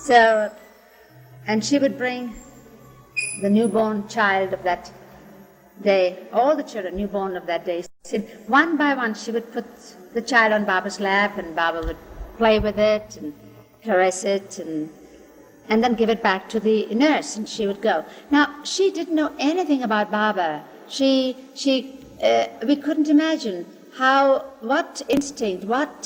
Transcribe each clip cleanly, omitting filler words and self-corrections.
So, and she would bring the newborn child of that day, all the children newborn of that day, one by one she would put the child on Baba's lap, and Baba would play with it and caress it, and then give it back to the nurse, and she would go. Now, she didn't know anything about Baba. We couldn't imagine what instinct, what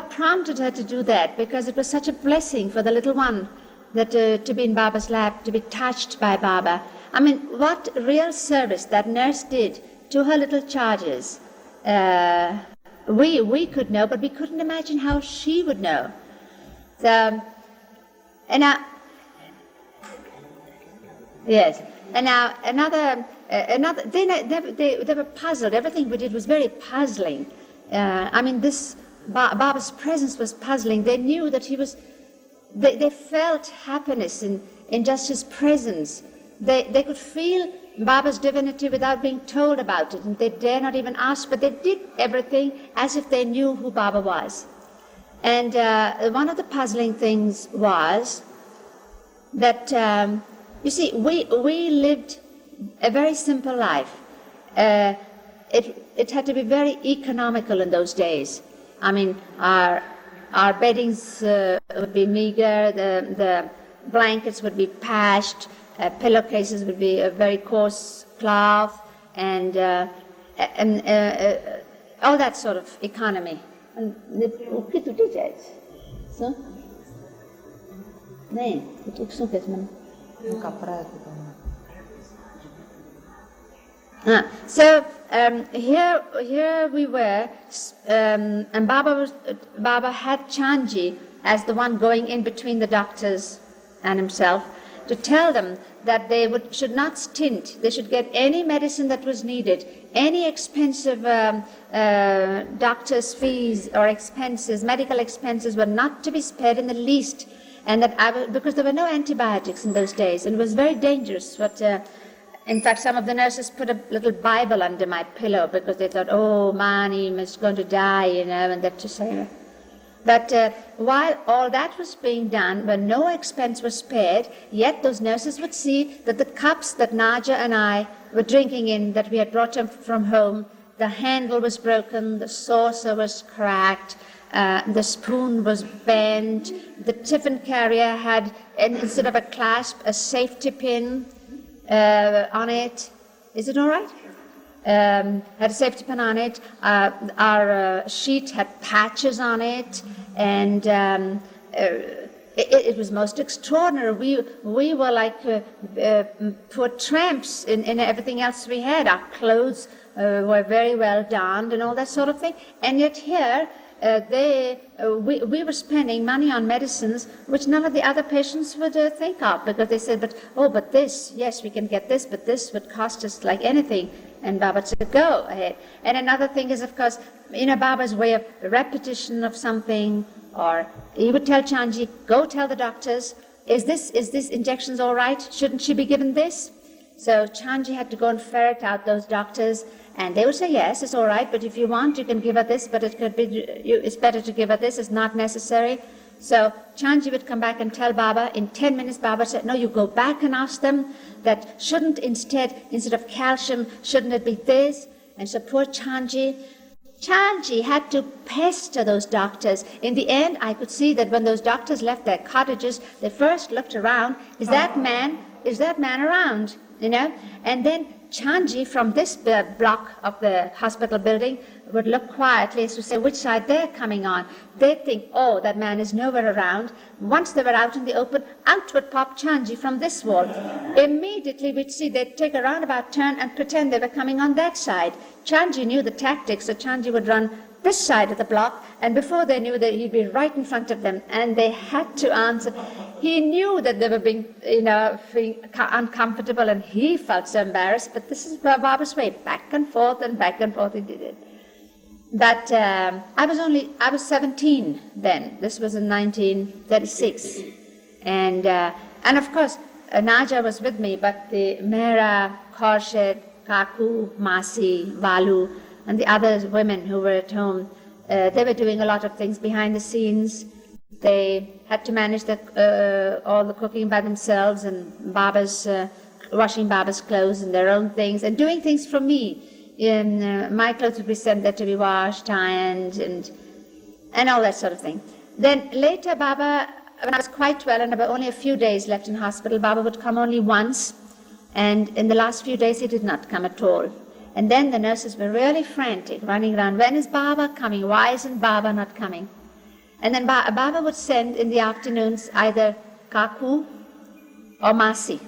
prompted her to do that, because it was such a blessing for the little one that to be in Baba's lap, to be touched by Baba. I mean, what real service that nurse did to her little charges. We could know, but we couldn't imagine how she would know. So, and now, yes, and now another. They were puzzled. Everything we did was very puzzling. I mean, this Baba's presence was puzzling. They knew that he was. They felt happiness in just his presence. They could feel Baba's divinity without being told about it, and they dare not even ask, but they did everything as if they knew who Baba was. And one of the puzzling things was that, you see, we lived a very simple life. It had to be very economical in those days. I mean, our beddings would be meager, the blankets would be patched, pillowcases would be a very coarse cloth, and all that sort of economy. So, here we were, and Baba had Chanji as the one going in between the doctors and himself to tell them that they should not stint. They should get any medicine that was needed, any expensive doctor's fees or expenses, medical expenses were not to be spared in the least. And that because there were no antibiotics in those days, and it was very dangerous. But in fact, some of the nurses put a little Bible under my pillow because they thought, oh, Mani is going to die, and that to say. But while all that was being done, when no expense was spared, yet those nurses would see that the cups that Naja and I were drinking in, that we had brought from home, the handle was broken, the saucer was cracked, the spoon was bent, the tiffin carrier had, instead of a clasp, a safety pin on it. Is it all right? Had a safety pin on it. Our sheet had patches on it, and it was most extraordinary. We were like poor tramps in everything else we had. Our clothes were very well donned and all that sort of thing. And yet here, we were spending money on medicines which none of the other patients would think of, because they said, but this, yes, we can get this, but this would cost us like anything. And Baba said, go ahead. And another thing is, of course, Baba's way of repetition of something, or he would tell Chanji, go tell the doctors, is this injections all right? Shouldn't she be given this? So Chanji had to go and ferret out those doctors, and they would say, yes, it's all right, but if you want, you can give her this, but it's better to give her this, it's not necessary. So Chanji would come back and tell Baba. In 10 minutes, Baba said, no, you go back and ask them that instead of calcium, shouldn't it be this? And so poor Chanji had to pester those doctors. In the end, I could see that when those doctors left their cottages, they first looked around, is that man around? And then Chanji, from this block of the hospital building, would look quietly as to say which side they're coming on. They'd think, oh, that man is nowhere around. Once they were out in the open, out would pop Chanji from this wall. Immediately we'd see they'd take a roundabout turn and pretend they were coming on that side. Chanji knew the tactics, so Chanji would run this side of the block, and before they knew that, he'd be right in front of them, and they had to answer. He knew that they were being, feeling uncomfortable, and he felt so embarrassed, but this is Baba's way, back and forth he did it. But I was 17 then. This was in 1936. And of course, Naja was with me, but the Mehera, Khorshid, Kaku, Masi, Valu, and the other women who were at home, they were doing a lot of things behind the scenes. They had to manage all the cooking by themselves, and washing Baba's clothes and their own things, and doing things for me. My clothes would be sent there to be washed, ironed, and all that sort of thing. Then later, Baba, when I was quite well and about only a few days left in hospital, Baba would come only once, and in the last few days he did not come at all. And then the nurses were really frantic, running around, when is Baba coming? Why isn't Baba not coming? And then Baba would send in the afternoons either Kaku or Masi.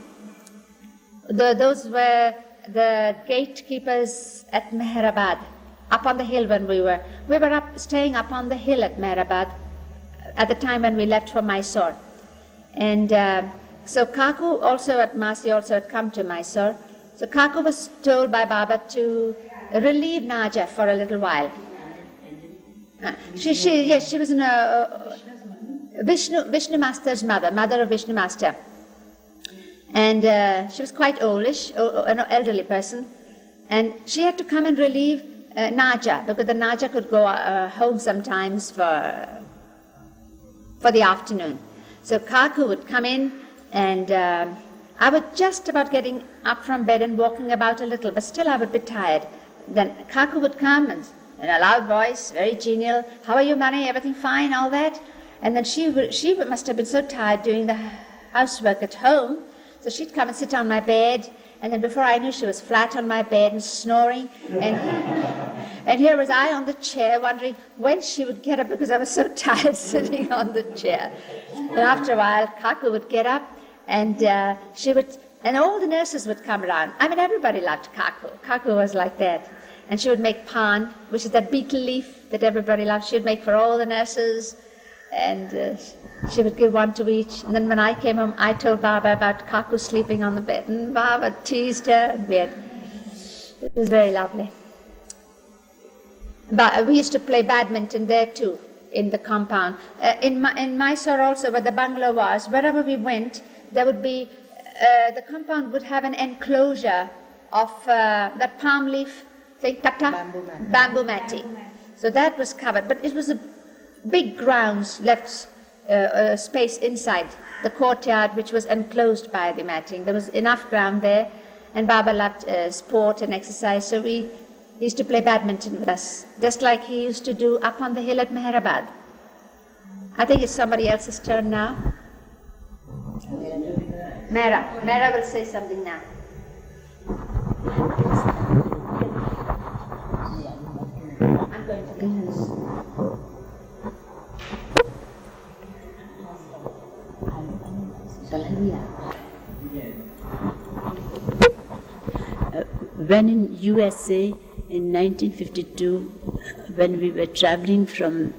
Those were the gatekeepers at Meherabad, up on the hill when we were staying up on the hill at Meherabad at the time when we left for Mysore. And so Kaku also at Masi also had come to Mysore. So Kaku was told by Baba to relieve Naja for a little while. She was Vishnu Master's mother of Vishnu Master. And she was quite oldish, an elderly person. And she had to come and relieve Naja, because the Naja could go home sometimes for the afternoon. So Kaku would come in, and I was just about getting up from bed and walking about a little, but still I would be tired. Then Kaku would come and in a loud voice, very genial, how are you, Mani? Everything fine, all that? And then she must have been so tired doing the housework at home, so she'd come and sit on my bed, and then before I knew, she was flat on my bed and snoring, and here was I on the chair wondering when she would get up, because I was so tired sitting on the chair. And after a while, Kaku would get up, and and all the nurses would come around. I mean, everybody loved Kaku. Kaku was like that. And she would make pan, which is that beetle leaf that everybody loves. She would make for all the nurses, and she would give one to each. And then when I came home, I told Baba about Kaku sleeping on the bed, and Baba teased her and it was very lovely. But we used to play badminton there too, in the compound. In Mysore also, where the bungalow was, wherever we went, there would be, the compound would have an enclosure of that palm leaf thing, bamboo matting. So that was covered, but it was a big grounds left space inside the courtyard, which was enclosed by the matting. There was enough ground there, and Baba loved sport and exercise, so he used to play badminton with us, just like he used to do up on the hill at Meherabad. I think it's somebody else's turn now. Mehera will say something now. I'm going to get this. When in USA in 1952, when we were traveling from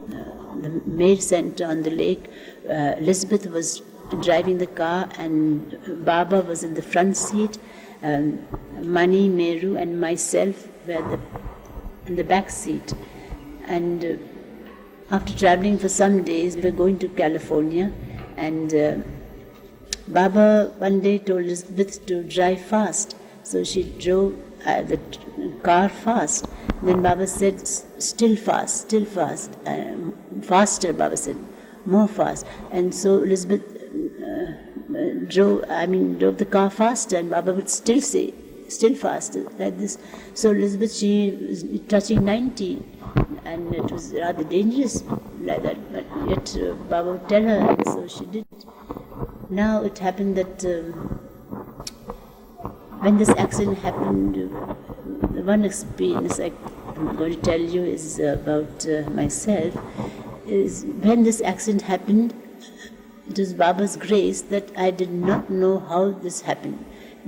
the Maid Center on the lake, Elizabeth was driving the car and Baba was in the front seat, Mani, Meheru and myself were in the back seat. And after traveling for some days, we were going to California, and Baba one day told Elizabeth to drive fast. So she drove the car fast. Then Baba said, still fast, faster, Baba said, more fast. And so Elizabeth drove the car faster, and Baba would still say, still faster, like this. So Elizabeth, she was touching 90, and it was rather dangerous like that, but yet Baba would tell her, and so she did. Now it happened that when this accident happened, the one experience I'm going to tell you is about myself, is when this accident happened, it was Baba's grace that I did not know how this happened.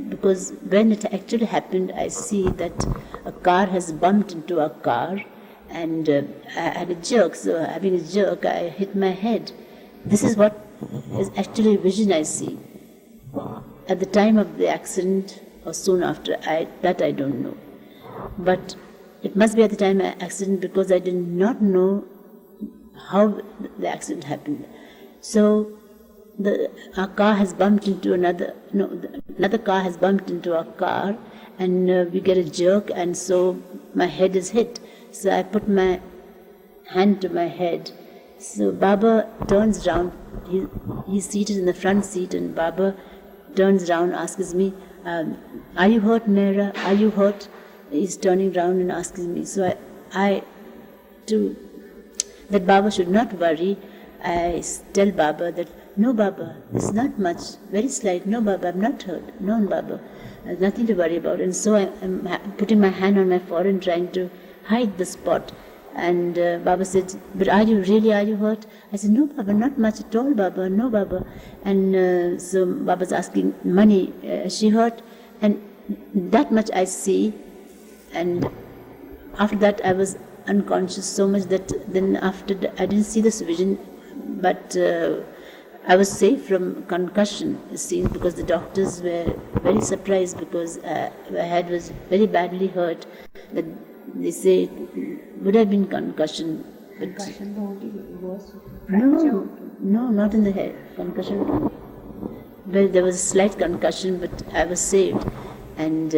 Because when it actually happened, I see that a car has bumped into a car, and I had a jerk. So having a jerk, I hit my head. This is what is actually a vision I see. At the time of the accident, or soon after, that I don't know. But it must be at the time of the accident, because I did not know how the accident happened. So our car has bumped into another car has bumped into our car, and we get a jerk, and so my head is hit. So I put my hand to my head, So Baba turns round, he's seated in the front seat, and Baba turns round, asks me, are you hurt, Mehera? Are you hurt? He's turning round and asking me. So I that Baba should not worry, I tell Baba that, no Baba, it's not much, very slight, no Baba, I'm not hurt, no Baba, there's nothing to worry about. And so I'm putting my hand on my forehead trying to hide the spot. And Baba said, but are you hurt? I said, no Baba, not much at all Baba, no Baba. And so Baba's asking, Mani, is she hurt? And that much I see. And after that I was unconscious so much that then after I didn't see this vision, but I was safe from concussion, it seems, because the doctors were very surprised because my head was very badly hurt. That they say it would have been concussion. But concussion was fracture? No, not in the head. Concussion. Well, there was a slight concussion, but I was saved. And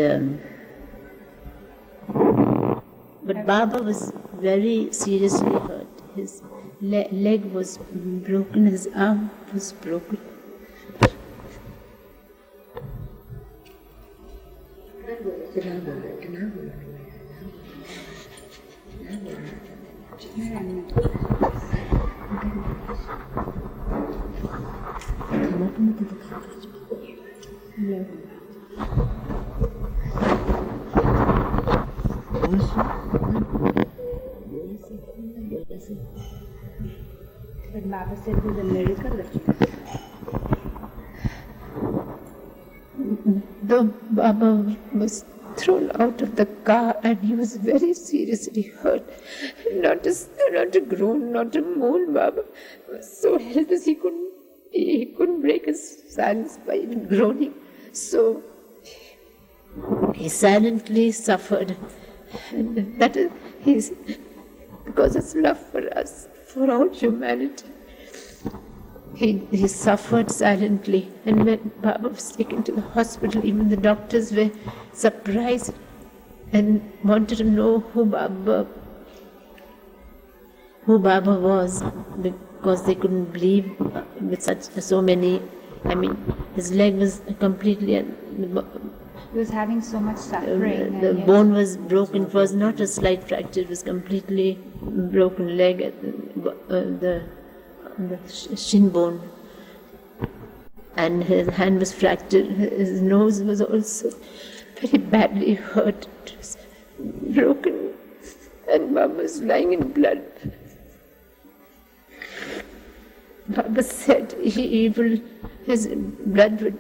but Baba was very seriously hurt. His leg was broken, his arm was broken. But Baba said it was a miracle that you The Baba was thrown out of the car and he was very seriously hurt. Not a groan, not a moan. Baba was so helpless he couldn't break his silence by even groaning. So he silently suffered. And that is because his love for us, for all humanity. He suffered silently, and when Baba was taken to the hospital, even the doctors were surprised and wanted to know who Baba was, because they couldn't believe with so many. I mean, his leg was completely. He was having so much suffering. The bone was broken. It was not a slight fracture. It was completely broken leg at the shin bone. And his hand was fractured. His nose was also very badly hurt. It was broken. And Baba was lying in blood. Baba said his blood would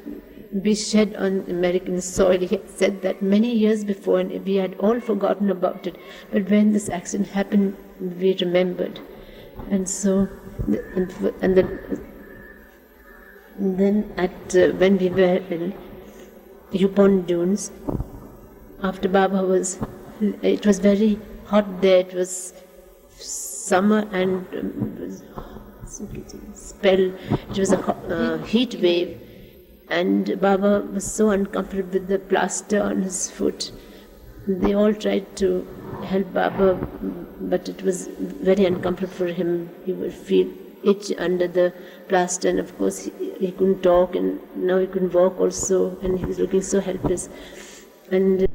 be shed on American soil. He had said that many years before, and we had all forgotten about it. But when this accident happened, we remembered. And so, then when we were in Yupon Dunes, after Baba it was very hot there. It was summer and it was a heat wave. And Baba was so uncomfortable with the plaster on his foot. They all tried to help Baba, but it was very uncomfortable for him. He would feel itch under the plaster, and of course he couldn't talk, and now he couldn't walk also, and he was looking so helpless. And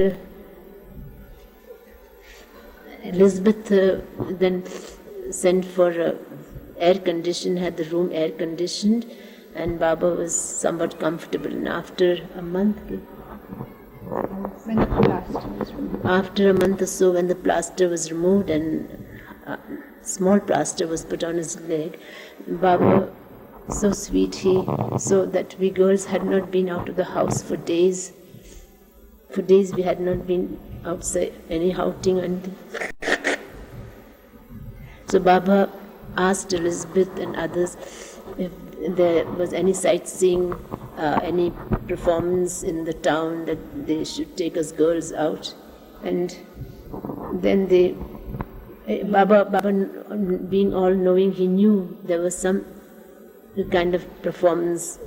Elizabeth then sent for air condition, had the room air conditioned, and Baba was somewhat comfortable. And after a month, when the plaster was removed. After a month or so, when the plaster was removed and small plaster was put on his leg, Baba, so sweet, so that we girls had not been out of the house for days. For days we had not been outside any outing or anything. So Baba asked Elizabeth and others if there was any sightseeing, any performance in the town that they should take us girls out. And then Baba being all knowing, he knew there was some kind of performance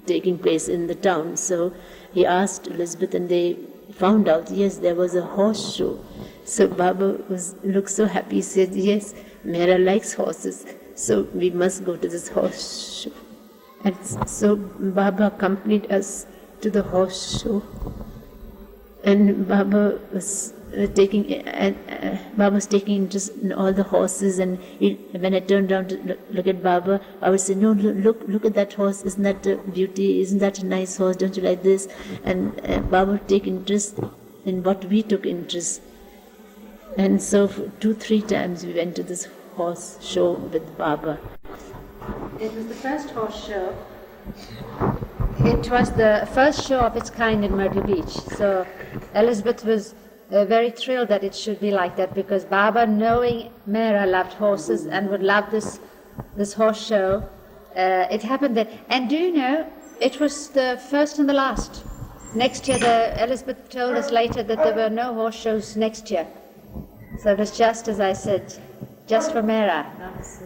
taking place in the town. So he asked Elizabeth, and they found out, yes, there was a horse show. So Baba looked so happy. He said, yes, Mehera likes horses, so we must go to this horse show. And so Baba accompanied us to the horse show. And Baba was taking interest in all the horses. And when I turned around to look at Baba, I would say, no, look at that horse. Isn't that a beauty? Isn't that a nice horse? Don't you like this? And Baba would take interest in what we took interest. And so 2-3 times we went to this horse show with Baba. It was the first horse show. It was the first show of its kind in Myrtle Beach. So Elizabeth was very thrilled that it should be like that, because Baba, knowing Mehera loved horses and would love this horse show, it happened then. And do you know, it was the first and the last. Next year, Elizabeth told us later that there were no horse shows next year. So it was just as I said, just for Mehera. That's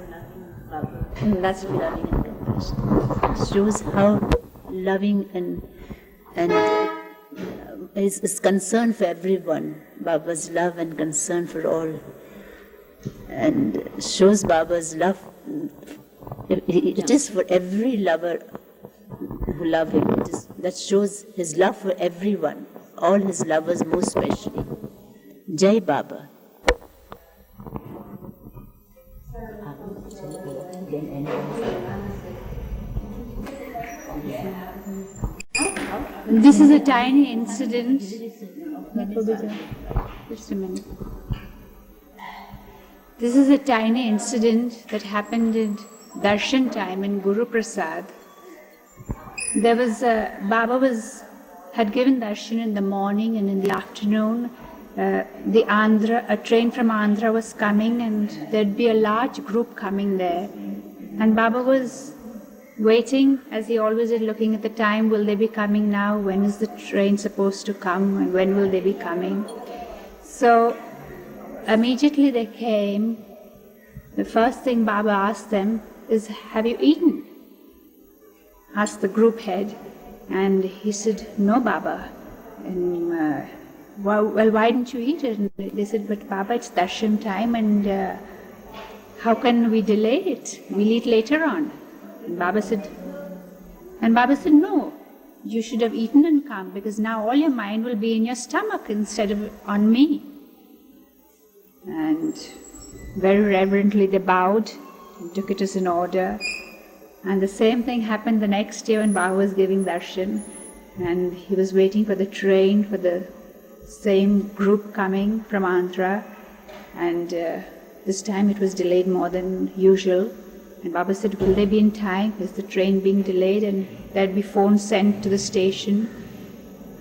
loving and compassion. It shows how loving and is concern for everyone. Baba's love and concern for all, and shows Baba's love. It is for every lover who love him. That shows his love for everyone, all his lovers most especially. Jai Baba. This is a tiny incident. Just a minute. This is a tiny incident that happened in darshan time in Guru Prasad. There was Baba had given darshan in the morning, and in the afternoon a train from Andhra was coming, and there'd be a large group coming there. And Baba was waiting, as he always did, looking at the time. Will they be coming now? When is the train supposed to come? And when will they be coming? So immediately they came. The first thing Baba asked them is, have you eaten? Asked the group head. And he said, no, Baba. And well, why didn't you eat it? And they said, but Baba, it's darshan time, and how can we delay it? We'll eat later on. And Baba said, no, you should have eaten and come, because now all your mind will be in your stomach instead of on me. And very reverently they bowed and took it as an order. And the same thing happened the next year when Baba was giving darshan, and he was waiting for the train for the same group coming from Andhra, and this time it was delayed more than usual. And Baba said, will they be in time? Is the train being delayed? And there'd be phones sent to the station.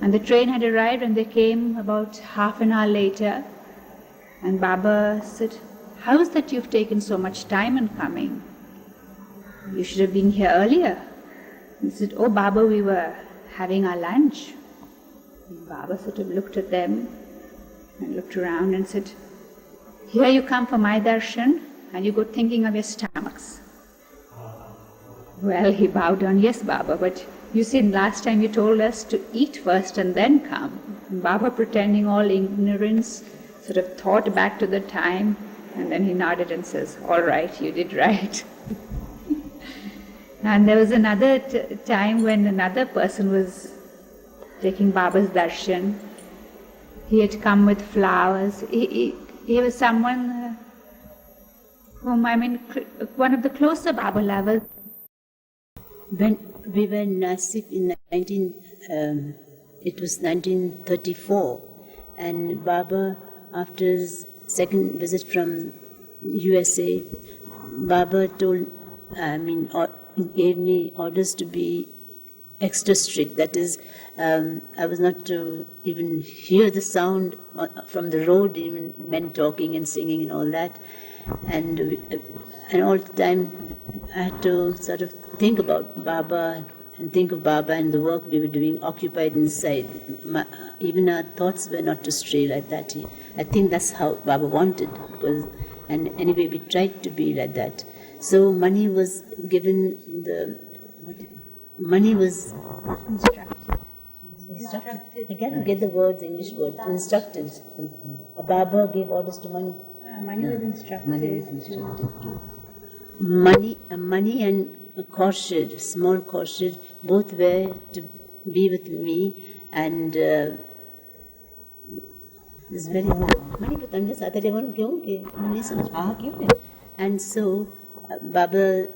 And the train had arrived, and they came about half an hour later. And Baba said, how is that you've taken so much time in coming? You should have been here earlier. And he said, oh Baba, we were having our lunch. And Baba sort of looked at them and looked around and said, here you come for my darshan, and you go thinking of your stomachs. Well, he bowed down, yes, Baba, but you see, last time you told us to eat first and then come. And Baba, pretending all ignorance, sort of thought back to the time, and then he nodded and says, all right, you did right. And there was another time when another person was taking Baba's darshan. He had come with flowers. He was someone whom, one of the closer Baba lovers. When we were in Nasik in 1934, and Baba, after his second visit from USA, Baba gave me orders to be extra strict. That is, I was not to even hear the sound from the road, even men talking and singing and all that. And all the time I had to sort of think about Baba and think of Baba and the work we were doing, occupied inside. Even our thoughts were not to stray like that. I think that's how Baba wanted, and anyway we tried to be like that. So money was given, Instructed. I can't get the words, English words. Instructed. Baba gave orders to Mani. Mani was instructed. Mani and Khorshid, small Khorshid, both were to be with me, and it's very Mani patanda saate revan kyun ke nahi samajh kyun. And so Baba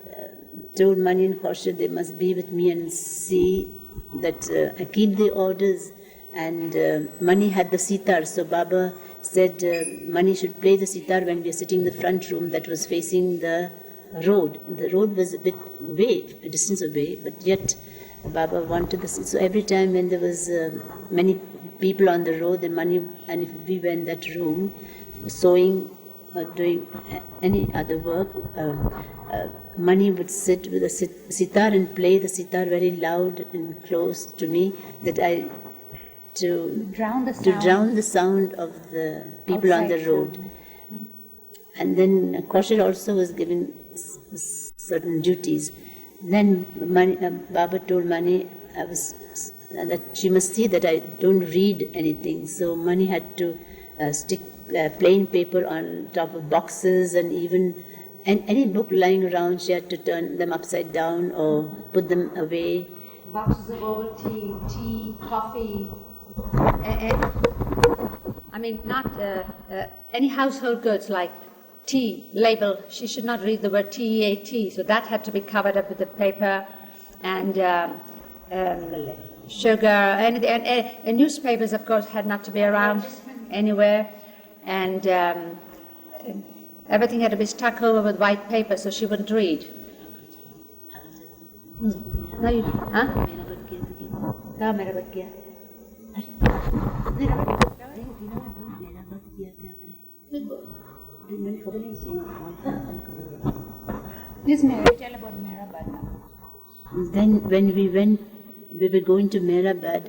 told Mani and Khorshid they must be with me and see that I keep the orders. And Mani had the sitar, so Baba said Mani should play the sitar when we are sitting in the front room that was facing the road. The road was a bit away, a distance away, but yet Baba wanted the sitar. So every time when there was many people on the road, and if we were in that room, sewing or doing any other work, Mani would sit with a sitar and play the sitar very loud and close to me, that to drown the sound of the people on the road. And then Khorshid also was given certain duties. Then Baba told Mani that she must see that I don't read anything. So Mani had to stick plain paper on top of boxes, and even any book lying around, she had to turn them upside down or put them away. Boxes of Ovaltine, coffee. I mean, not any household goods like tea label. She should not read the word T-E-A-T, so that had to be covered up with the paper, and sugar, and newspapers, of course, had not to be around anywhere, and everything had to be stuck over with white paper so she wouldn't read. No, you, huh? No, MeherBabaLibrary. This Mary, tell about Meherabad now. Then when we were going to Meherabad,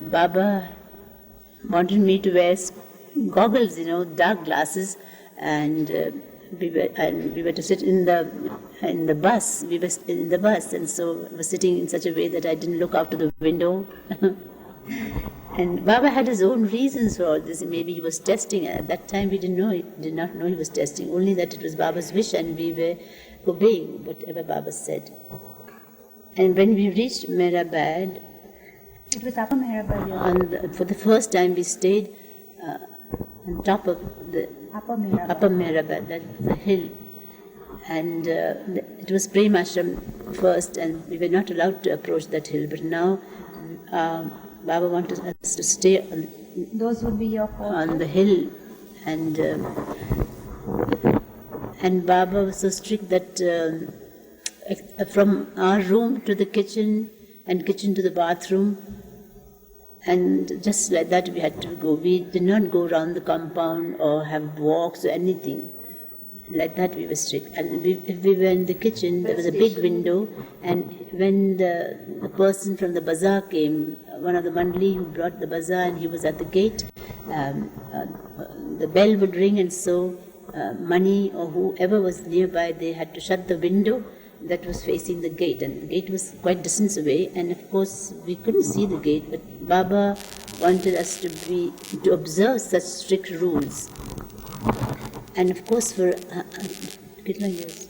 Baba wanted me to wear goggles, dark glasses, and we were to sit in the bus. We were in the bus, and so I was sitting in such a way that I didn't look out to the window. And Baba had his own reasons for all this. Maybe he was testing. At that time, we did not know he was testing. Only that it was Baba's wish, and we were obeying whatever Baba said. And when we reached Meherabad, it was Upper Meherabad. For the first time, we stayed on top of the Upper Meherabad, that's the hill. And it was Prem Ashram first, and we were not allowed to approach that hill. But now Baba wanted us to stay on, those would be your on the hill. And Baba was so strict that from our room to the kitchen, and kitchen to the bathroom, and just like that we had to go. We did not go around the compound or have walks or anything. Like that we were strict. And if we were in the kitchen, there was a big window, and when the person from the bazaar came, one of the Mandali who brought the bazaar, and he was at the gate, the bell would ring, and so Mani or whoever was nearby, they had to shut the window that was facing the gate, and the gate was quite distance away, and of course we couldn't see the gate, but Baba wanted us to observe such strict rules. And of course for kitna years?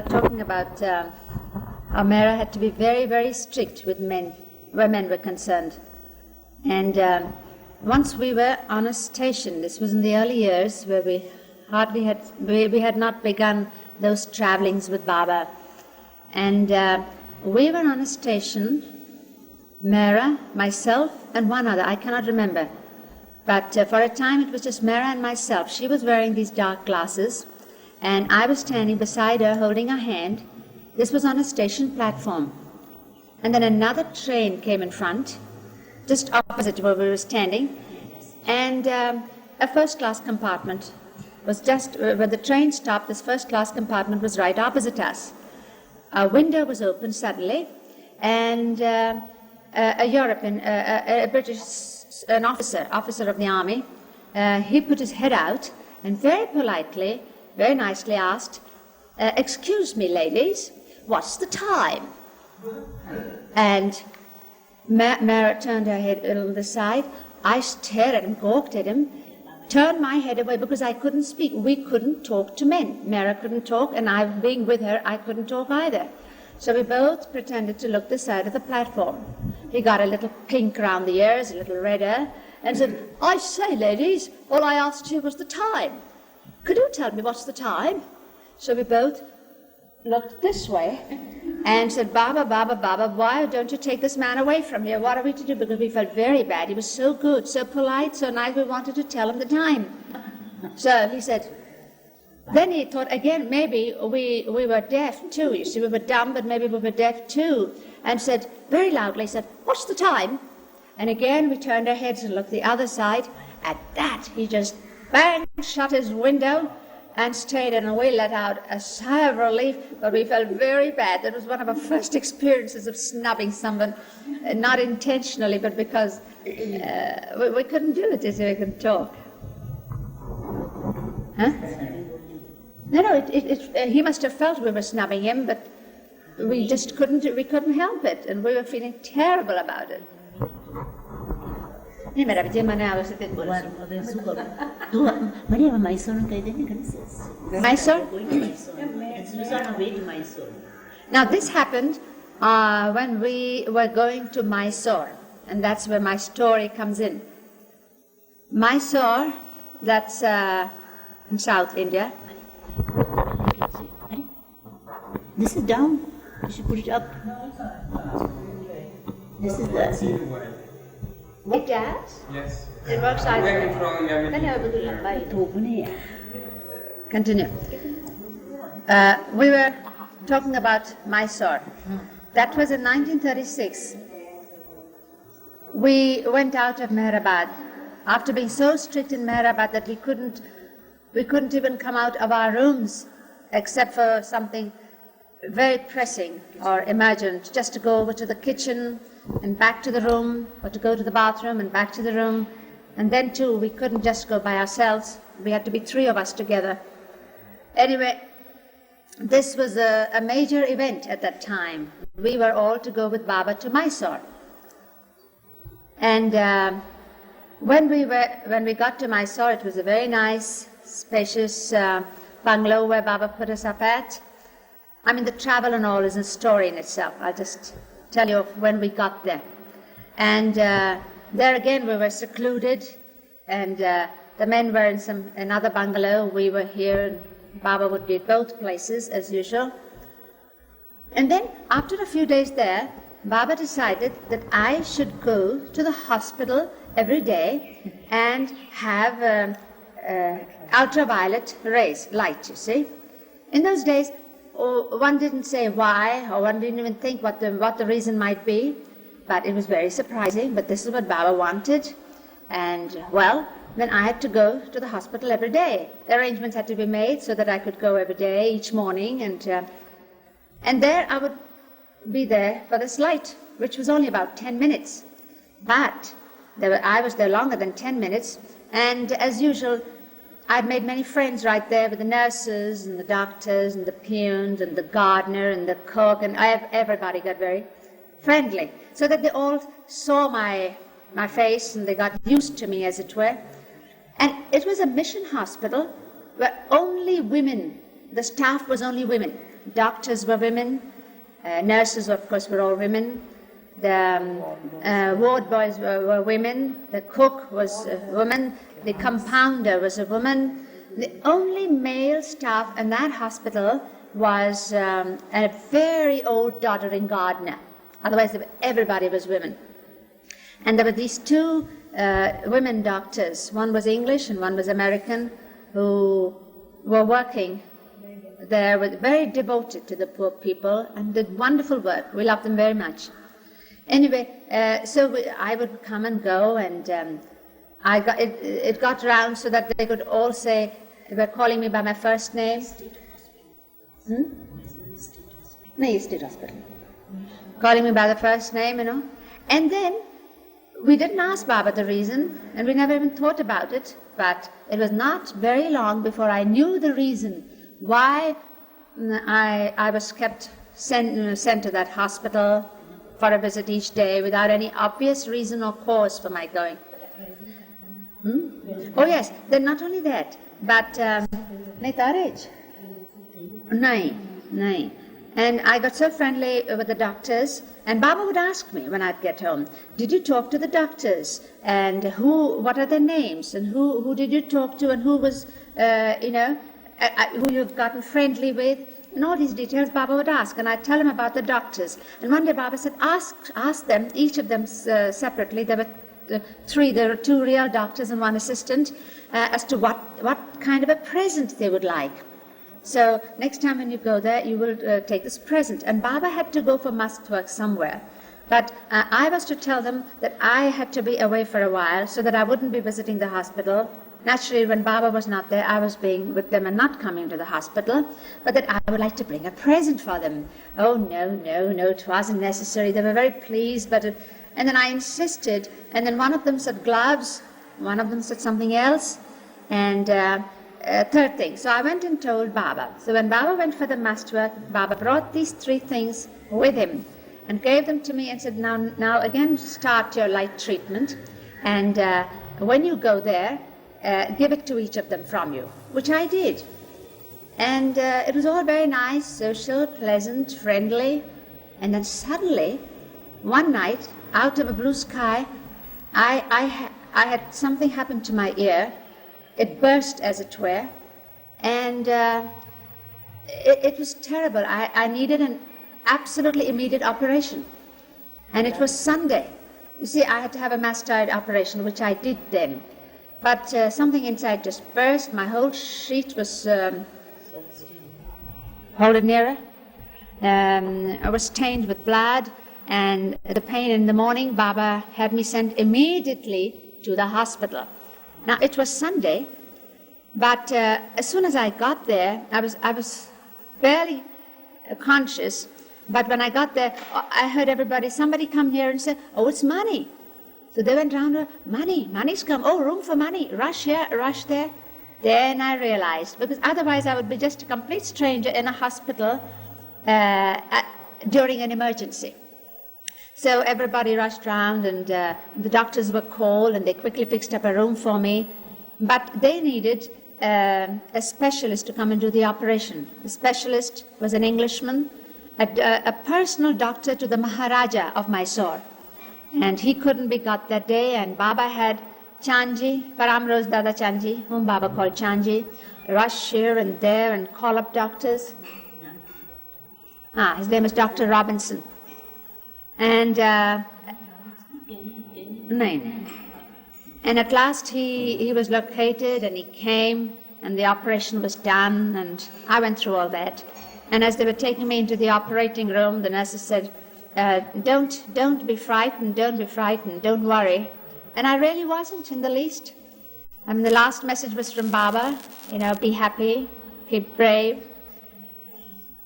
Talking about how Mehera had to be very, very strict with men, where men were concerned. And once we were on a station, this was in the early years where we had not begun those travelings with Baba. And we were on a station, Mehera, myself, and one other, I cannot remember. But for a time it was just Mehera and myself. She was wearing these dark glasses, and I was standing beside her holding her hand. This was on a station platform. And then another train came in front, just opposite where we were standing, and a first-class compartment was just, when the train stopped, this first-class compartment was right opposite us. A window was opened suddenly, and a European, a British, an officer of the army, he put his head out and very politely, very nicely asked, excuse me, ladies, what's the time? And Mehera turned her head on the side. I stared at him, gawked at him, turned my head away because I couldn't speak. We couldn't talk to men. Mehera couldn't talk, and I, being with her, I couldn't talk either. So we both pretended to look the side of the platform. He got a little pink round the ears, a little redder, and said, I say, ladies, all I asked you was the time. Could you tell me what's the time? So we both looked this way and said, Baba, Baba, Baba, why don't you take this man away from here? What are we to do? Because we felt very bad. He was so good, so polite, so nice, we wanted to tell him the time. So he said, then he thought, again, maybe we were deaf too. You see, we were dumb, but maybe we were deaf too. And said, very loudly, said, what's the time? And again, we turned our heads and looked the other side. At that, he just bang, shut his window and stayed, and we let out a sigh of relief, but we felt very bad. That was one of our first experiences of snubbing someone, not intentionally, but because we couldn't do it, as we couldn't talk. Huh? No, he must have felt we were snubbing him, but we just couldn't help it, and we were feeling terrible about it. Mysore? Now this happened when we were going to Mysore, and that's where my story comes in. Mysore, that's in South India. This is down. You should put it up. This is the... It does? Yes. It works like Continue. We were talking about Mysore. That was in 1936. We went out of Meherabad after being so strict in Meherabad that we couldn't even come out of our rooms except for something very pressing or emergent, just to go over to the kitchen and back to the room, or to go to the bathroom and back to the room. And then too, we couldn't just go by ourselves. We had to be 3 of us together. Anyway, this was a major event at that time. We were all to go with Baba to Mysore. And when we got to Mysore, it was a very nice, spacious bungalow where Baba put us up at. I mean, the travel and all is a story in itself. I'll just tell you of when we got there. And there again we were secluded, and the men were in another bungalow. We were here, and Baba would be at both places as usual. And then after a few days there, Baba decided that I should go to the hospital every day and have ultraviolet rays, light, you see. In those days, one didn't say why, or one didn't even think what the reason might be, but it was very surprising. But this is what Baba wanted, and well, then I had to go to the hospital every day. The arrangements had to be made so that I could go every day, each morning, and there I would be there for this light, which was only about 10 minutes. But I was there longer than 10 minutes, and as usual, I'd made many friends right there with the nurses and the doctors and the peons and the gardener and the cook, and everybody got very friendly, so that they all saw my face and they got used to me, as it were. And it was a mission hospital where only women, the staff was only women. Doctors were women, nurses, of course, were all women. The ward boys were women, the cook was a woman, the compounder was a woman. The only male staff in that hospital was a very old doddering gardener. Otherwise, everybody was women. And there were these 2 women doctors. One was English and one was American, who were working there, were very devoted to the poor people and did wonderful work. We loved them very much. Anyway, I would come and go, and it got around so that they could all say, they were calling me by my first name. No, State Hospital. Calling me by the first name, And then we didn't ask Baba the reason, and we never even thought about it, but it was not very long before I knew the reason why I was kept sent to that hospital for a visit each day without any obvious reason or cause for my going. Oh yes, then not only that, but Nahi. And I got so friendly with the doctors, and Baba would ask me when I'd get home, did you talk to the doctors? And what are their names? And who did you talk to? And who was, who you've gotten friendly with? And all these details Baba would ask, and I'd tell him about the doctors. And one day Baba said, ask them, each of them separately. There were two real doctors and one assistant, as to what kind of a present they would like. So next time when you go there, you will take this present. And Baba had to go for mosque work somewhere. But I was to tell them that I had to be away for a while so that I wouldn't be visiting the hospital. Naturally, when Baba was not there, I was being with them and not coming to the hospital, but that I would like to bring a present for them. Oh, no, it wasn't necessary. They were very pleased, and then I insisted, and then one of them said gloves, one of them said something else, and third thing. So I went and told Baba. So when Baba went for the mosque work, Baba brought these three things with him and gave them to me and said, now again start your light treatment, and when you go there, give it to each of them from you, which I did. And it was all very nice, social, pleasant, friendly. And then suddenly, one night, out of a blue sky, I had something happen to my ear. It burst, as it were, and it was terrible. I needed an absolutely immediate operation. And it was Sunday. You see, I had to have a mastoid operation, which I did then. But something inside just burst. My whole sheet was, hold it nearer, I was stained with blood, and the pain in the morning, Baba had me sent immediately to the hospital. Now, it was Sunday, but as soon as I got there, I was barely conscious, but when I got there, I heard somebody come here and say, oh, it's money. So they went round, money's come, oh, room for money, rush here, rush there. Then I realized, because otherwise I would be just a complete stranger in a hospital during an emergency. So everybody rushed round, and the doctors were called, and they quickly fixed up a room for me. But they needed a specialist to come and do the operation. The specialist was an Englishman, a personal doctor to the Maharaja of Mysore. And he couldn't be got that day, and Baba had Chanji, Paramrose Dada Chanji, whom Baba called Chanji, rush here and there and call up doctors. His name is Dr. Robinson. And at last he was located, and he came, and the operation was done, and I went through all that. And as they were taking me into the operating room, the nurses said, don't be frightened, don't worry. And I really wasn't in the least. I mean, the last message was from Baba, be happy, keep brave.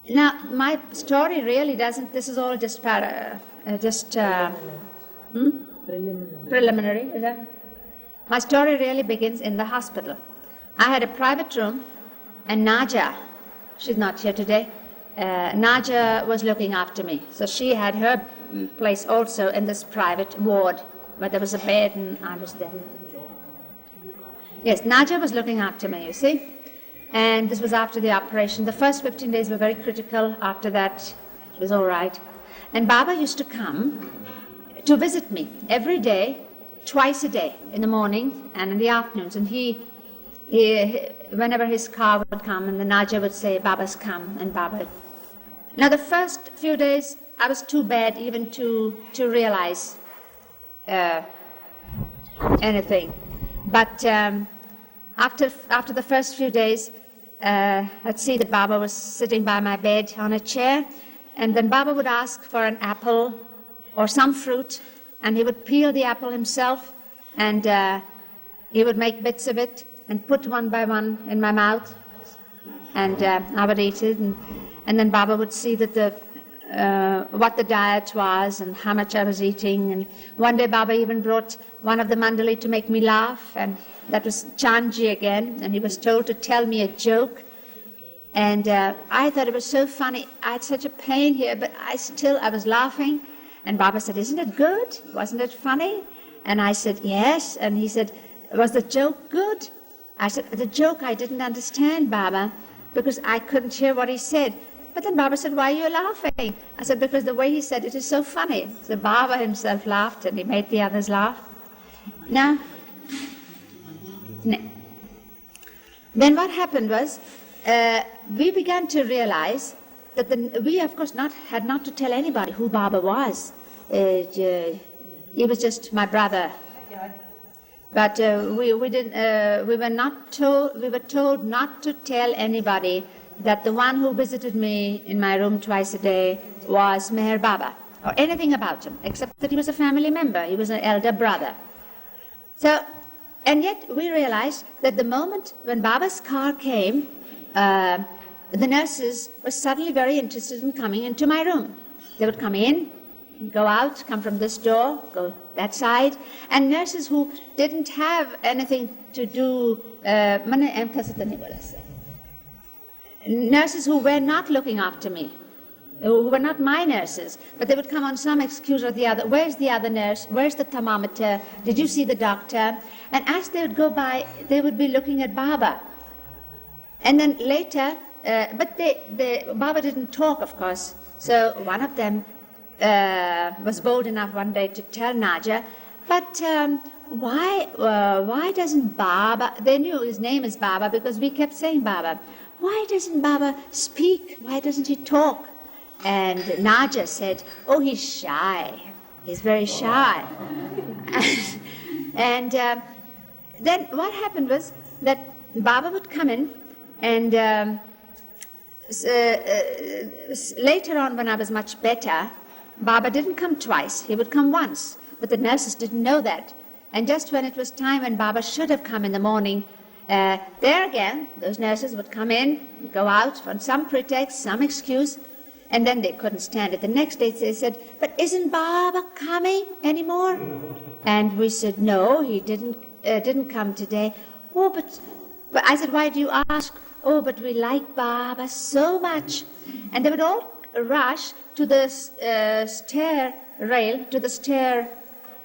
Now, my story really doesn't, this is all just preliminary, is that? My story really begins in the hospital. I had a private room, and Naja, she's not here today, Naja was looking after me. So she had her place also in this private ward where there was a bed and I was there. Yes, Naja was looking after me, you see. And this was after the operation. The first 15 days were very critical. After that, it was all right. And Baba used to come to visit me every day, twice a day, in the morning and in the afternoons. And he whenever his car would come, and the Naja would say, Baba's come, and Baba. Now, the first few days, I was too bad even to realize anything. But after the first few days, I'd see that Baba was sitting by my bed on a chair, and then Baba would ask for an apple or some fruit, and he would peel the apple himself, and he would make bits of it and put one by one in my mouth, and I would eat it, and then Baba would see that what the diet was and how much I was eating. And one day Baba even brought one of the Mandali to make me laugh, and that was Chanji again, and he was told to tell me a joke. And I thought it was so funny. I had such a pain here, but I was laughing. And Baba said, "Isn't it good? Wasn't it funny?" And I said, "Yes." And he said, "Was the joke good?" I said, "The joke I didn't understand, Baba, because I couldn't hear what he said." But then Baba said, "Why are you laughing?" I said, "Because the way he said it is so funny." So Baba himself laughed, and he made the others laugh. Now, then what happened was, we began to realize that we, of course, had not to tell anybody who Baba was. He was just my brother. But we were told not to tell anybody that the one who visited me in my room twice a day was Meher Baba, or anything about him, except that he was a family member. He was an elder brother. So, and yet we realized that the moment when Baba's car came, the nurses were suddenly very interested in coming into my room. They would come in, go out, come from this door, go that side, and nurses who didn't have anything to do, nurses who were not looking after me, who were not my nurses, but they would come on some excuse or the other. "Where's the other nurse? Where's the thermometer? Did you see the doctor?" And as they would go by, they would be looking at Baba. And then later, but Baba didn't talk, of course. So one of them was bold enough one day to tell Naja, "But why doesn't Baba," they knew his name is Baba because we kept saying Baba, "why doesn't Baba speak? Why doesn't he talk?" And Naja said, "Oh, he's shy. He's very shy." And then what happened was that Baba would come in, and later on when I was much better, Baba didn't come twice. He would come once. But the nurses didn't know that. And just when it was time when Baba should have come in the morning, there again, those nurses would come in, go out for some pretext, some excuse, and then they couldn't stand it. The next day they said, "But isn't Baba coming anymore?" And we said, "No, he didn't come today." "Oh, but I said, "Why do you ask?" "Oh, but we like Baba so much." And they would all rush to the stair rail, to the stair,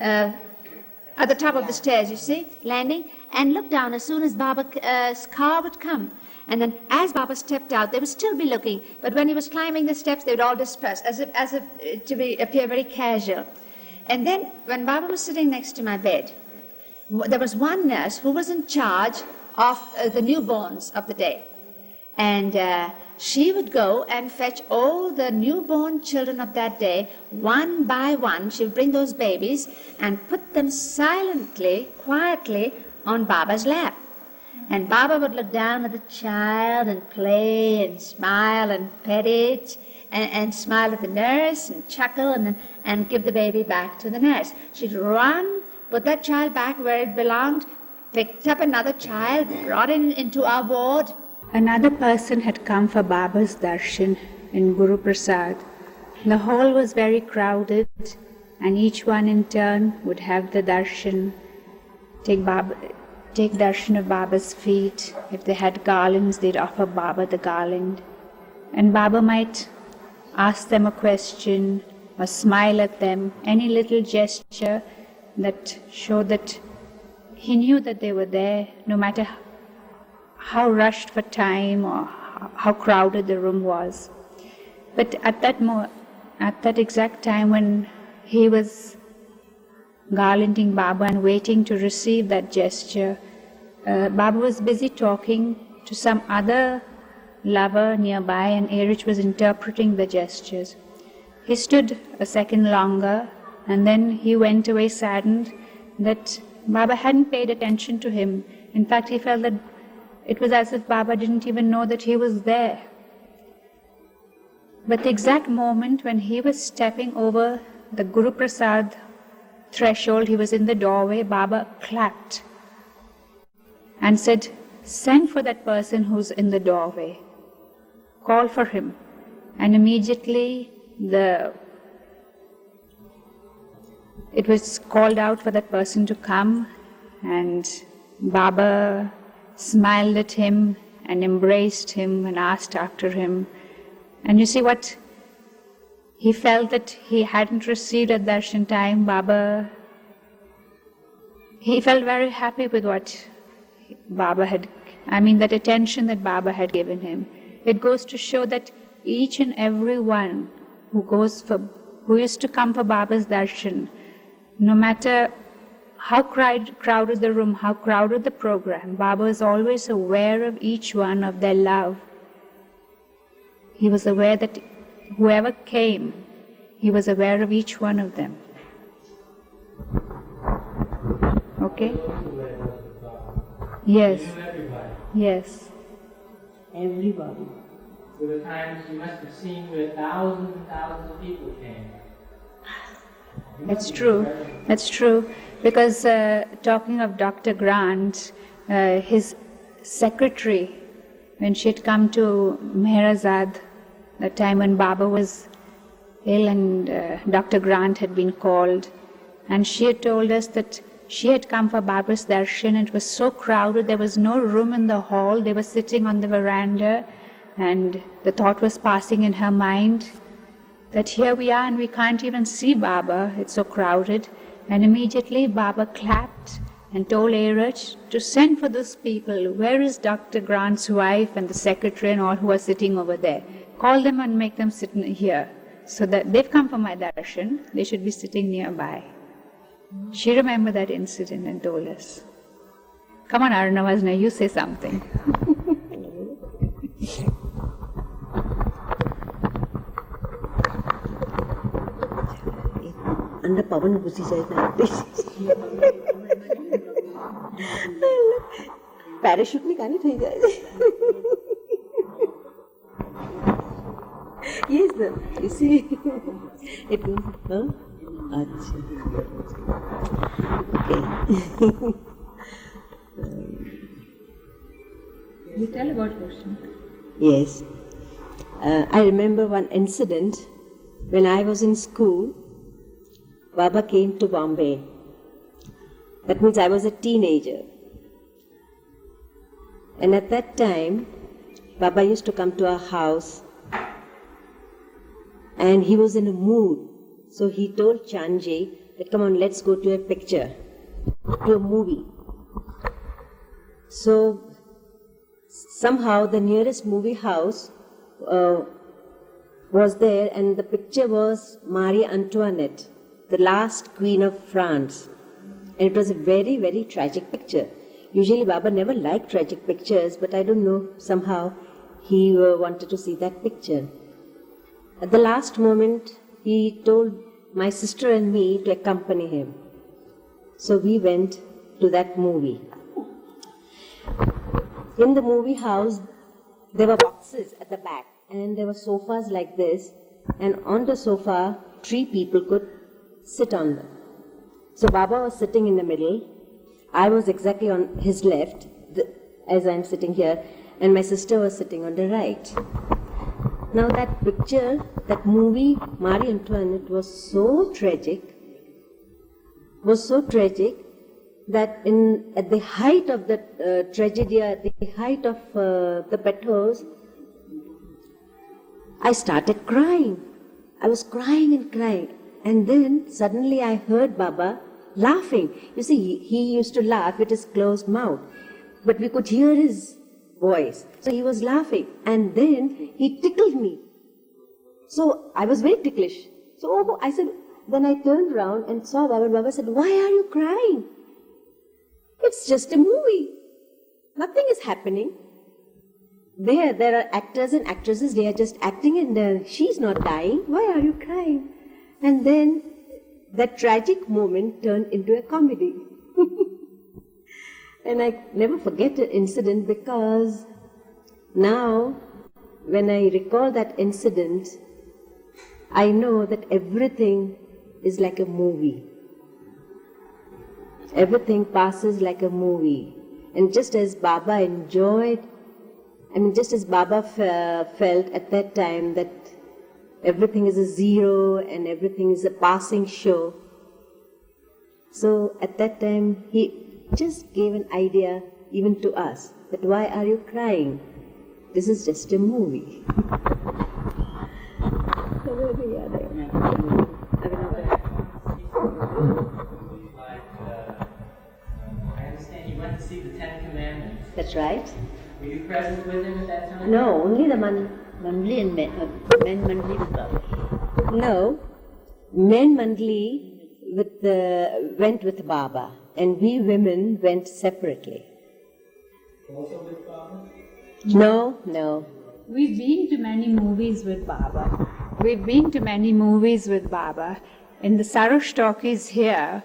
at the top of the stairs, you see, landing, and look down as soon as Baba's car would come. And then as Baba stepped out, they would still be looking, but when he was climbing the steps, they would all disperse, as if to appear very casual. And then when Baba was sitting next to my bed, there was one nurse who was in charge of the newborns of the day. And she would go and fetch all the newborn children of that day, one by one. She would bring those babies and put them silently, quietly on Baba's lap. And Baba would look down at the child and play and smile and pet it and smile at the nurse and chuckle and give the baby back to the nurse. She'd run, put that child back where it belonged, picked up another child, brought it into our ward. Another person had come for Baba's darshan in Guru Prasad. The hall was very crowded, and each one in turn would have the darshan, take darshan of Baba's feet. If they had garlands, they'd offer Baba the garland. And Baba might ask them a question or smile at them, any little gesture that showed that he knew that they were there, no matter how rushed for time or how crowded the room was. But at that exact time when he was garlanding Baba and waiting to receive that gesture, Baba was busy talking to some other lover nearby, and Iriwn was interpreting the gestures. He stood a second longer, and then he went away saddened that Baba hadn't paid attention to him. In fact, he felt that it was as if Baba didn't even know that he was there. But the exact moment when he was stepping over the Guru Prasad threshold, he was in the doorway, Baba clapped and said, "Send for that person who's in the doorway. Call for him." And immediately it was called out for that person to come, and Baba smiled at him and embraced him and asked after him. And you see what he felt that he hadn't received at darshan time, Baba, he felt very happy with what Baba had, that attention that Baba had given him. It goes to show that each and every one who used to come for Baba's darshan, no matter how crowded the room, how crowded the program, Baba is always aware of each one of their love. He was aware that whoever came, he was aware of each one of them. Okay? Yes. Yes. Everybody. There were times you must have seen where thousands and thousands of people came. That's true. That's true. Because talking of Dr. Grant, his secretary, when she had come to Meherazad, that time when Baba was ill and Dr. Grant had been called, and she had told us that she had come for Baba's darshan, and it was so crowded, there was no room in the hall, they were sitting on the veranda, and the thought was passing in her mind that here we are and we can't even see Baba, it's so crowded. And immediately Baba clapped and told Airaj to send for those people. Where is Dr. Grant's wife and the secretary and all who are sitting over there? Call them and make them sit here. So that they've come for my darshan, they should be sitting nearby. She remembered that incident and told us. Come on, Arnavaz, now you say something. Under pavan pusi parachute में कहानी થઈ જાય. Yes, sir. You see, it goes. Huh? Achha. Okay. You tell about question. Yes. I remember one incident when I was in school. Baba came to Bombay. That means I was a teenager. And at that time, Baba used to come to our house and he was in a mood. So he told Chanji that, come on, let's go to a picture, to a movie. So somehow the nearest movie house was there, and the picture was Marie Antoinette, the last queen of France. And it was a very, very tragic picture. Usually Baba never liked tragic pictures, but I don't know, somehow he wanted to see that picture. At the last moment, he told my sister and me to accompany him. So we went to that movie. In the movie house, there were boxes at the back, and there were sofas like this, and on the sofa, 3 people could sit on them. So Baba was sitting in the middle, I was exactly on his left, as I'm sitting here, and my sister was sitting on the right. Now that picture, that movie, Marie Antoinette, was so tragic, that at the height of the tragedy, at the height of the pathos, I started crying. I was crying and crying. And then suddenly I heard Baba laughing. You see, he used to laugh with his closed mouth, but we could hear his voice. So he was laughing, and then he tickled me. So I was very ticklish. So I said, then I turned around and saw Baba, and Baba said, why are you crying? It's just a movie. Nothing is happening. There are actors and actresses, they are just acting, and she's not dying. Why are you crying? And then that tragic moment turned into a comedy. And I never forget the incident, because now when I recall that incident, I know that everything is like a movie. Everything passes like a movie. And just as Baba enjoyed, just as Baba felt at that time that everything is a zero and everything is a passing show. So at that time, he just gave an idea even to us, that why are you crying? This is just a movie. I understand you went to see the Ten Commandments. That's right. Were you present with him at that time? No, only the Mandali and men Mandali with Baba. No, men Mandali went with Baba, and we women went separately. Also with Baba? No. We've been to many movies with Baba. We've been to many movies with Baba. In the Sarosh talkies here,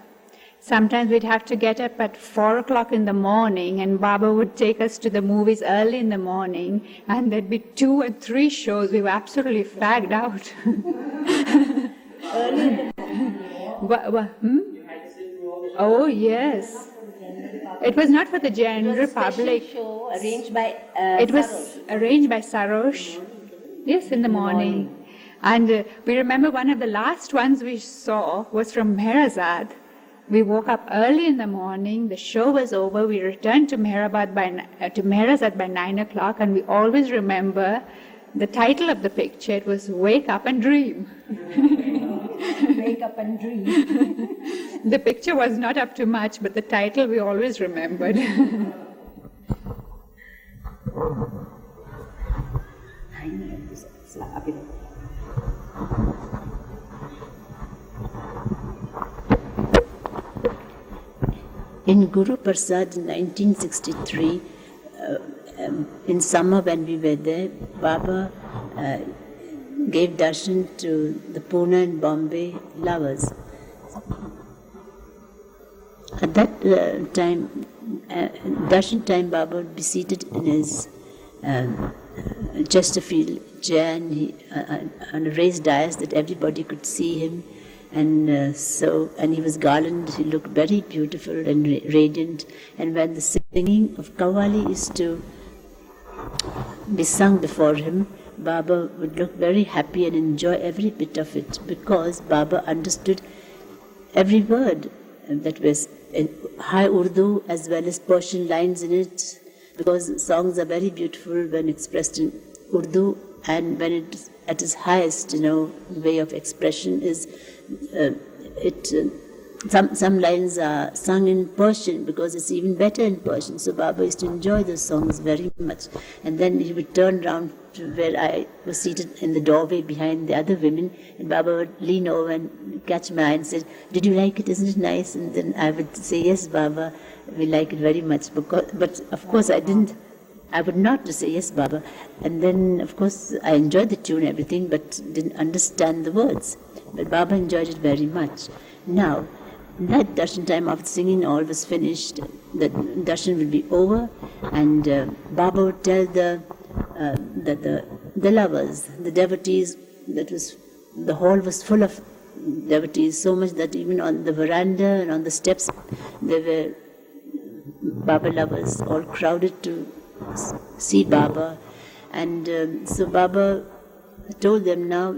sometimes we'd have to get up at 4 o'clock in the morning, and Baba would take us to the movies early in the morning, and there'd be 2 and 3 shows. We were absolutely fagged out. Oh, yes. It was not for the general public. Show arranged by It was arranged by Sarosh. Yes, in the morning. And we remember one of the last ones we saw was from Meherazad. We woke up early in the morning, the show was over, we returned to Meherazad by 9 o'clock, and we always remember the title of the picture. It was Wake Up and Dream. Wake Up and Dream. The picture was not up to much, but the title we always remembered. In Guru Prasad in 1963, in summer when we were there, Baba gave darshan to the Pune and Bombay lovers. At that time, darshan time, Baba would be seated in his Chesterfield chair and on a raised dais that everybody could see him. And he was garlanded, he looked very beautiful and radiant. And when the singing of Qawwali is to be sung before him, Baba would look very happy and enjoy every bit of it, because Baba understood every word that was in high Urdu as well as Persian lines in it, because songs are very beautiful when expressed in Urdu, and when it's at its highest, way of expression is some lines are sung in Persian because it's even better in Persian. So Baba used to enjoy those songs very much. And then he would turn round to where I was seated in the doorway behind the other women, and Baba would lean over and catch my eye and say, "Did you like it? Isn't it nice?" And then I would say, "Yes, Baba, we like it very much." But of course I would not say, "Yes, Baba." And then, of course, I enjoyed the tune, everything, but didn't understand the words. But Baba enjoyed it very much. Now, that darshan time, after singing all was finished, the darshan would be over, and Baba would tell the lovers, the devotees, the hall was full of devotees, so much that even on the veranda and on the steps, there were Baba lovers all crowded to see Baba. And so Baba told them, now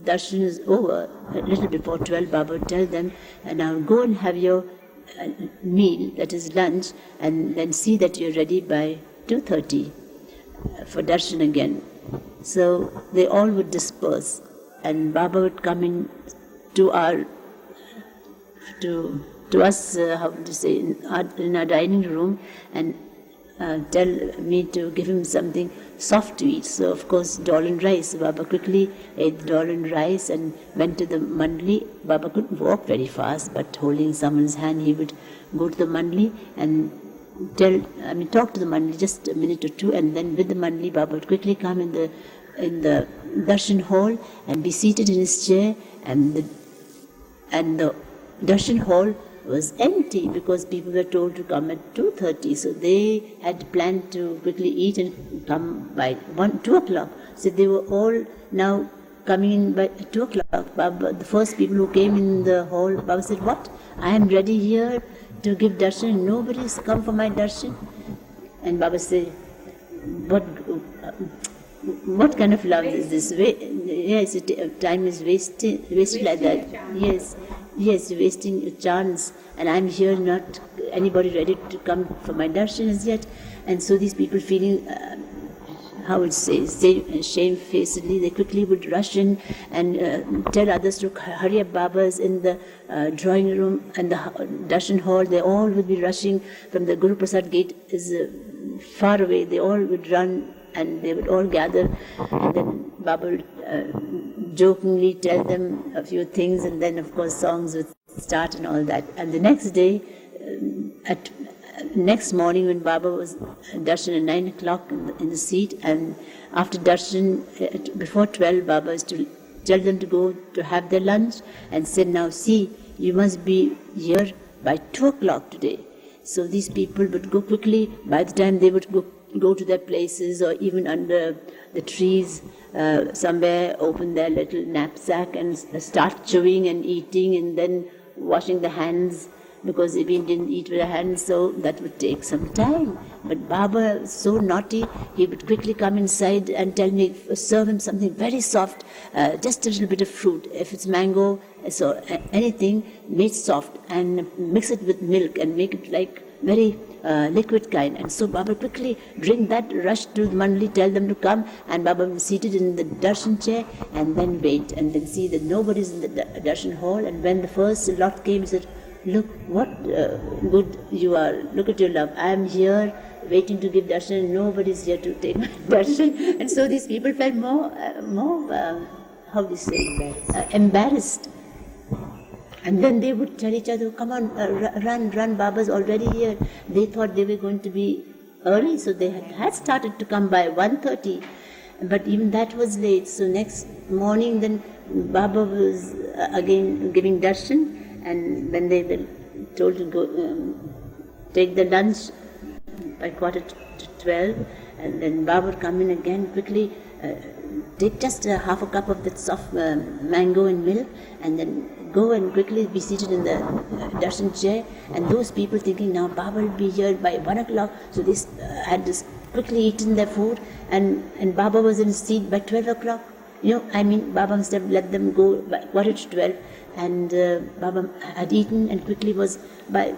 darshan is over. A little before 12, Baba would tell them, now go and have your meal, that is lunch, and then see that you're ready by 2:30 for darshan again. So they all would disperse, and Baba would come in to us, in our dining room, and tell me to give him something soft to eat. So of course, dal and rice. Baba quickly ate the dal and rice and went to the Mandali. Baba couldn't walk very fast, but holding someone's hand, he would go to the Mandali and talk to the Mandali just a minute or two, and then with the Mandali, Baba would quickly come in the darshan hall and be seated in his chair, and the darshan hall was empty because people were told to come at 2:30. So they had planned to quickly eat and come by 2 o'clock. So they were all now coming in by 2 o'clock. Baba, the first people who came in the hall, Baba said, "What? I am ready here to give darshan. Nobody's come for my darshan." And Baba said, What kind of love is this? Yes, time is wasted like that. Yes, wasting a chance, and I'm here, not anybody ready to come for my darshan as yet. And so these people feeling how would say shamefacedly, they quickly would rush in and tell others to hurry up. Babas in the drawing room and the darshan hall, they all would be rushing from the Guru Prasad gate is far away. They all would run and they would all gather, and then Baba would jokingly tell them a few things, and then of course songs would start and all that. And the next day, next morning when Baba was darshan at 9 o'clock in the seat, and after darshan, before 12, Baba is to tell them to go to have their lunch, and said, now see, you must be here by 2 o'clock today. So these people would go quickly. By the time they would go to their places, or even under the trees somewhere, open their little knapsack and start chewing and eating, and then washing the hands, because if we didn't eat with our hands, so that would take some time. But Baba was so naughty, he would quickly come inside and tell me, serve him something very soft, just a little bit of fruit. If it's mango, so anything, made soft, and mix it with milk and make it like very liquid kind. And so Baba quickly drink that, rush to the Mandali, tell them to come, and Baba was seated in the darshan chair, and then wait, and then see that nobody's in the darshan hall. And when the first lot came, he said, look, what good you are. Look at your love. I am here waiting to give darshan, and nobody's here to take my darshan. And so these people felt more how do you say, embarrassed. And then they would tell each other, come on, run, Baba's already here. They thought they were going to be early, so they had started to come by 1:30. But even that was late. So next morning, then Baba was again giving darshan. And when they were told to go take the lunch by 11:45, and then Baba would come in again quickly, take just half a cup of that soft mango and milk, and then go and quickly be seated in the darshan chair. And those people thinking, now Baba will be here by 1 o'clock, so they had just quickly eaten their food, and Baba was in his seat by 12 o'clock. Baba must have let them go by 11:45, and Baba had eaten and quickly was by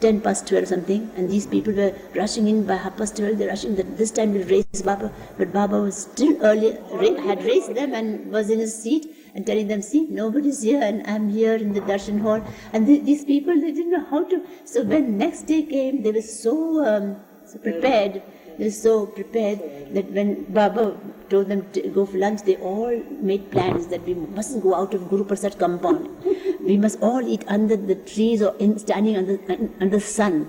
10 past 12 something, and these people were rushing in by 12:30. They're rushing that this time we'll raise Baba, but Baba was still earlier, had raised them and was in his seat and telling them, see, nobody's here, and I'm here in the darshan hall. And these people, they didn't know how to. So when next day came, they were so prepared. They were so prepared that when Baba told them to go for lunch, they all made plans that we mustn't go out of Guru Prasad compound. We must all eat under the trees or standing under the sun.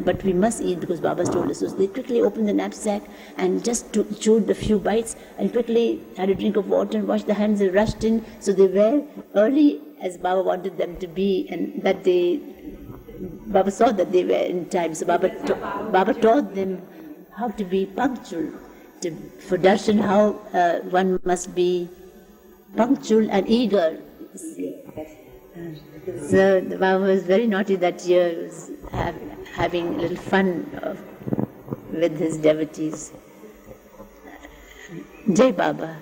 But we must eat because Baba's told us. So they quickly opened the knapsack and just chewed a few bites and quickly had a drink of water and washed their hands and rushed in. So they were early as Baba wanted them to be, and that Baba saw that they were in time. So Baba taught them how to be punctual. For darshan, how one must be punctual and eager. So the Baba was very naughty that year. He was having a little fun with his devotees. Jai Baba.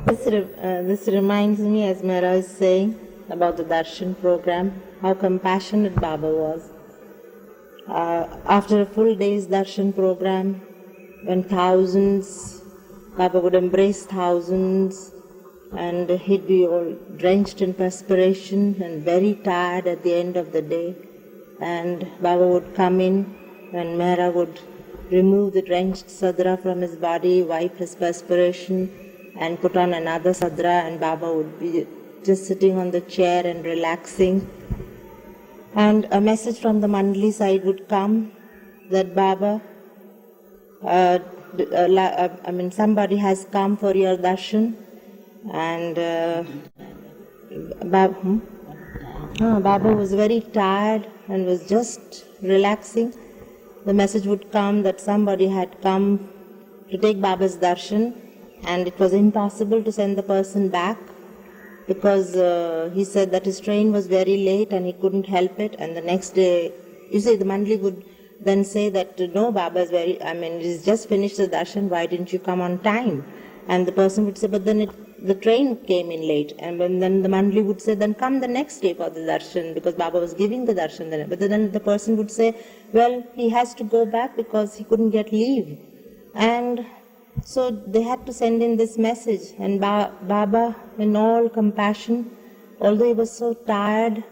This reminds me, as Mehera is saying, about the darshan program, how compassionate Baba was. After a full day's darshan program, when Baba would embrace thousands, and he'd be all drenched in perspiration and very tired at the end of the day. And Baba would come in, and Mehera would remove the drenched sadra from his body, wipe his perspiration, and put on another sadra, and Baba would be just sitting on the chair and relaxing. And a message from the Mandali side would come that Baba, somebody has come for your darshan, and Baba was very tired and was just relaxing. The message would come that somebody had come to take Baba's darshan, and it was impossible to send the person back because he said that his train was very late and he couldn't help it. And the next day, the Mandali would then say that, no, Baba is he's just finished the darshan, why didn't you come on time? And the person would say, but then the train came in late. And then the Mandali would say, then come the next day for the darshan, because Baba was giving the darshan then. But then the person would say, well, he has to go back because he couldn't get leave. And so they had to send in this message. And Baba, in all compassion, although he was so tired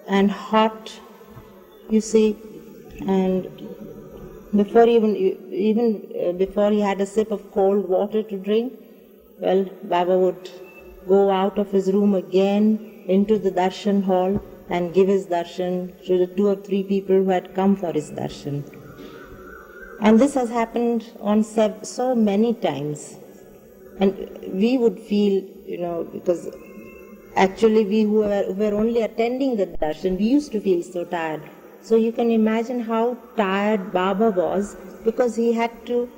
and hot, you see, and before before he had a sip of cold water to drink, well, Baba would go out of his room again into the darshan hall and give his darshan to the 2 or 3 people who had come for his darshan. And this has happened on so many times. And we would feel, because actually we who were only attending the darshan, we used to feel so tired. So you can imagine how tired Baba was, because he had to,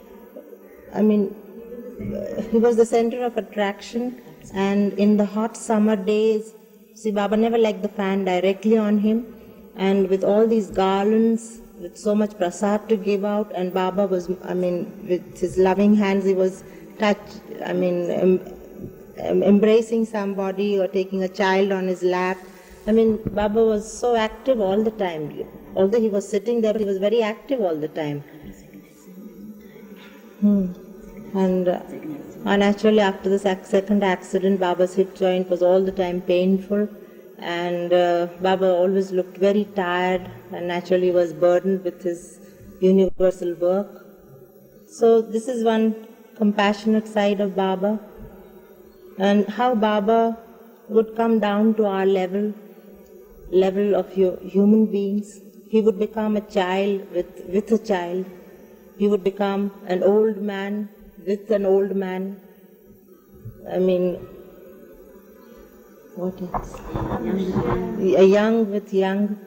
he was the center of attraction, and in the hot summer days, see, Baba never liked the fan directly on him, and with all these garlands, with so much prasad to give out, and Baba was, with his loving hands, he was embracing somebody or taking a child on his lap. Baba was so active all the time. Although he was sitting there, he was very active all the time. And actually, after the second accident, Baba's hip joint was all the time painful. And Baba always looked very tired, and naturally was burdened with his universal work. So this is one compassionate side of Baba. And how Baba would come down to our level of human beings. He would become a child with a child. He would become an old man with an old man. What else? A young with young.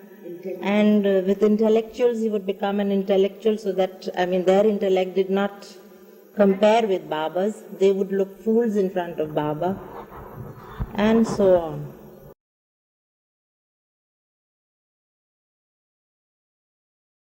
And with intellectuals, he would become an intellectual, so that, their intellect did not compare with Baba's. They would look fools in front of Baba. And so on.